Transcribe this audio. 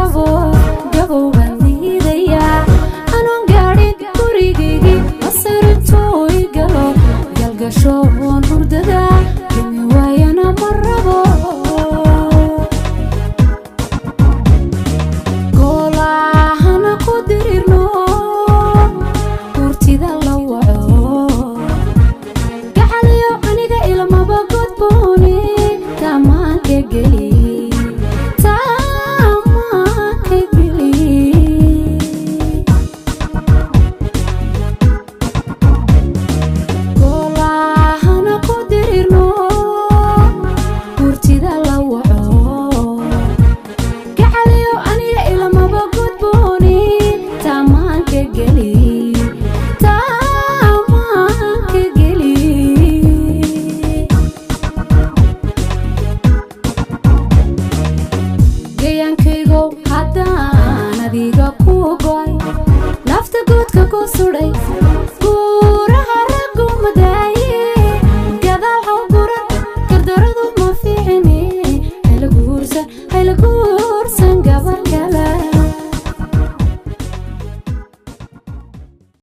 rabo gabo bandidaya anon gaadhin gurigaygii masirito igalo galgasho waan hurdada kimi waayana ma rabo goolahana ku dirirno hurtida la waco gacaliyo aniga ilmaba godbooni tamaanka geli hadaan adiga ku go'ay nafta guudka ku suray